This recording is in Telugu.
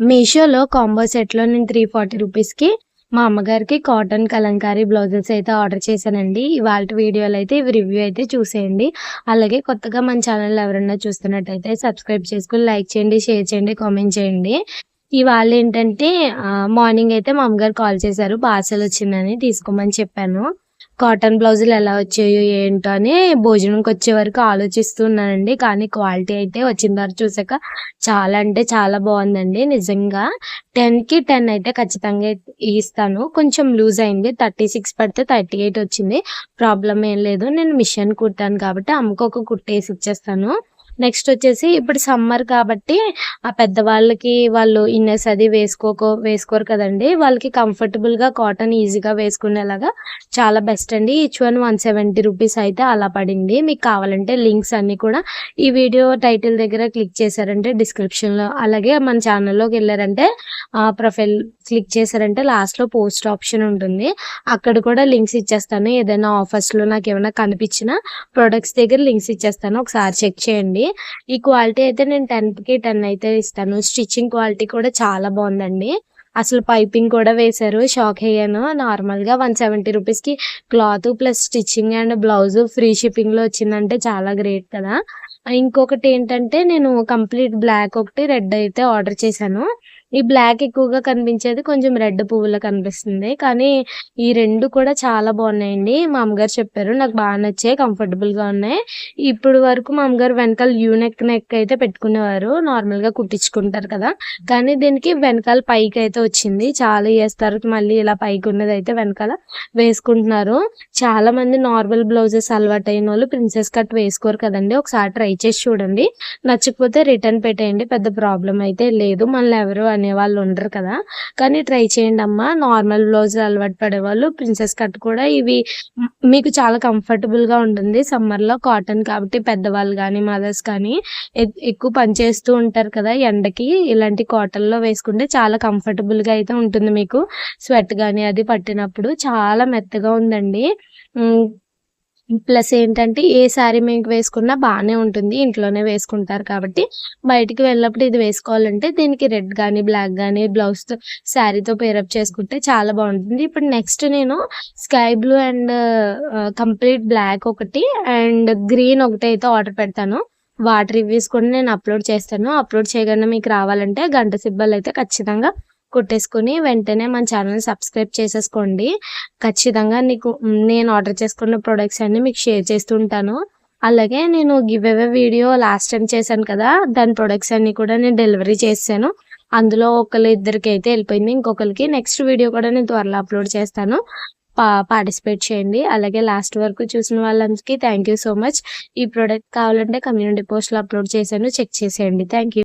మీషోలో కాంబో సెట్‌లో నేను 340 రూపీస్‌కి మా అమ్మగారికి కాటన్ కలంకారీ బ్లౌజెస్ అయితే ఆర్డర్ చేశానండి. ఇవాల్టి వీడియోలో అయితే ఇవి రివ్యూ అయితే చూసేయండి. అలాగే కొత్తగా మన ఛానల్ ఎవరైనా చూస్తున్నట్టయితే సబ్స్క్రైబ్ చేసుకొని లైక్ చేయండి, షేర్ చేయండి, కామెంట్ చేయండి. ఇవాళేంటంటే మార్నింగ్ అయితే మా అమ్మగారు కాల్ చేశారు. పార్సెల్ వచ్చిందని తీసుకోమని చెప్పాను. కాటన్ బ్లౌజులు ఎలా వచ్చాయో ఏంటో అని భోజనంకొచ్చే వరకు ఆలోచిస్తూ ఉన్నానండి. కానీ క్వాలిటీ అయితే వచ్చిన తర్వాత చూసాక చాలా అంటే చాలా బావుందండి. నిజంగా 10కి 10 అయితే ఖచ్చితంగా ఇస్తాను. కొంచెం లూజ్ అయింది. 36 పడితే 38 వచ్చింది. ప్రాబ్లమ్ ఏం లేదు. నేను మిషన్ కుట్టాను కాబట్టి అమ్మకు ఒక కుట్టేసి ఇచ్చేస్తాను. నెక్స్ట్ వచ్చేసి ఇప్పుడు సమ్మర్ కాబట్టి పెద్దవాళ్ళకి వాళ్ళు ఇన్నర్స్ అది వేసుకోరు కదండీ. వాళ్ళకి కంఫర్టబుల్‌గా కాటన్ ఈజీగా వేసుకునేలాగా చాలా బెస్ట్ అండి. ఈచ్ వన్ 170 రూపీస్ అయితే అలా పడింది. మీకు కావాలంటే లింక్స్ అన్నీ కూడా ఈ వీడియో టైటిల్ దగ్గర క్లిక్ చేశారంటే డిస్క్రిప్షన్‌లో, అలాగే మన ఛానల్‌లోకెళ్లారంటే ప్రొఫైల్ క్లిక్ చేశారంటే లాస్ట్‌లో పోస్ట్ ఆప్షన్ ఉంటుంది. అక్కడ కూడా లింక్స్ ఇచ్చేస్తాను. ఏదైనా ఆఫర్స్‌లో నాకేమైనా కనిపించినా ప్రొడక్ట్స్ దగ్గర లింక్స్ ఇచ్చేస్తాను. ఒకసారి చెక్ చేయండి. ఈ క్వాలిటీ అయితే నేను 10కి 10 అయితే ఇస్తాను. స్టిచ్చింగ్ క్వాలిటీ కూడా చాలా బావుందండి. అసలు పైపింగ్ కూడా వేశారు. షాక్ అయ్యాను. నార్మల్‌గా 170 రూపీస్‌కి cloth plus stitching and blouse free షిప్పింగ్‌లో వచ్చిందంటే చాలా గ్రేట్ కదా! ఇంకొకటేంటంటే నేను కంప్లీట్ బ్లాక్ ఒకటి, రెడ్ అయితే ఆర్డర్ చేశాను. ఈ బ్లాక్ ఎక్కువగా కనిపించేది కొంచెం రెడ్ పువ్వులా కనిపిస్తుంది. కానీ ఈ 2 కూడా చాలా బావున్నాయండి. మా అమ్మగారు చెప్పారు. నాకు బాగా నచ్చాయి. కంఫర్టబుల్‌గా ఉన్నాయి. ఇప్పటి వరకు మా అమ్మగారు వెనకాల నెక్ అయితే పెట్టుకునేవారు. నార్మల్‌గా కుట్టించుకుంటారు కదా! కానీ దీనికి వెనకాల పైకైతే వచ్చింది. చాలా ఇయర్స్ తర్వాత మళ్ళీ ఇలా పైకున్నదైతే వెనకాల వేసుకుంటున్నారు. చాలామంది నార్మల్ బ్లౌజెస్ అలవాటైనోళ్ళు ప్రిన్సెస్ కట్ వేసుకోరు కదండీ! ఒకసారి ట్రై చేసి చూడండి. నచ్చకపోతే రిటర్న్ పెట్టేయండి. పెద్ద ప్రాబ్లమ్ అయితే లేదు. మనల్ని ఎవరు అనేవాళ్ళు ఉండరు కదా! కానీ ట్రై చేయండమ్మా. నార్మల్ బ్లౌజులు అలవాటు పడేవాళ్ళు ప్రిన్సెస్ కట్ కూడా ఇవి మీకు చాలా కంఫర్టబుల్‌గా ఉంటుంది. సమ్మర్‌లో కాటన్ కాబట్టి పెద్దవాళ్ళు గానీ, మదర్స్ కానీ ఎక్కువ పని చేస్తూ ఉంటారు కదా! ఎండకి ఇలాంటి కాటన్‌లో వేసుకుంటే చాలా కంఫర్టబుల్‌గా అయితే ఉంటుంది మీకు. స్వెట్ గానీ అది పట్టినప్పుడు చాలా మెత్తగా ఉందండి. హ్మ్. ప్లస్ ఏంటంటే ఏ శారీ మీకు వేసుకున్నా బానే ఉంటుంది. ఇంట్లోనే వేసుకుంటారు కాబట్టి బయటికి వెళ్ళినప్పుడు ఇది వేసుకోవాలంటే దీనికి రెడ్ గానీ, బ్లాక్ గానీ బ్లౌజ్‌తో శారీతో పేరప్ చేసుకుంటే చాలా బావుంటుంది. ఇప్పుడు నెక్స్ట్ నేను sky blue and complete black ఒకటి అండ్ గ్రీన్ ఒకటైతే ఆర్డర్ పెడతాను. వాటి రివ్యూస్ కూడా నేను అప్‌లోడ్ చేస్తాను. అప్‌లోడ్ చేయగానే మీకు రావాలంటే గంట సింబల్ అయితే ఖచ్చితంగా కొట్టేసుకొని వెంటనే మన ఛానల్‌ని సబ్స్క్రైబ్ చేసేసుకోండి. ఖచ్చితంగా నేను ఆర్డర్ చేసుకున్న ప్రొడక్ట్స్ అన్నీ మీకు షేర్ చేస్తూ ఉంటాను. అలాగే నేను give away video last time చేశాను కదా! దాని ప్రొడక్ట్స్ అన్నీ కూడా నేను డెలివరీ చేసేసాను. అందులో ఇద్దరికైతే ఎళ్ళిపోయింది. ఇంకొకళ్ళకి నెక్స్ట్ వీడియో కూడా నేను త్వరలో అప్‌లోడ్ చేస్తాను. పార్టిసిపేట్ చేయండి. అలాగే లాస్ట్ వరకు చూసిన వాళ్ళందరికీ థ్యాంక్ యూ సో మచ్. ఈ ప్రొడక్ట్ కావాలంటే కమ్యూనిటీ పోస్ట్‌లో అప్‌లోడ్ చేశాను. చెక్ చేసేయండి. Thank you.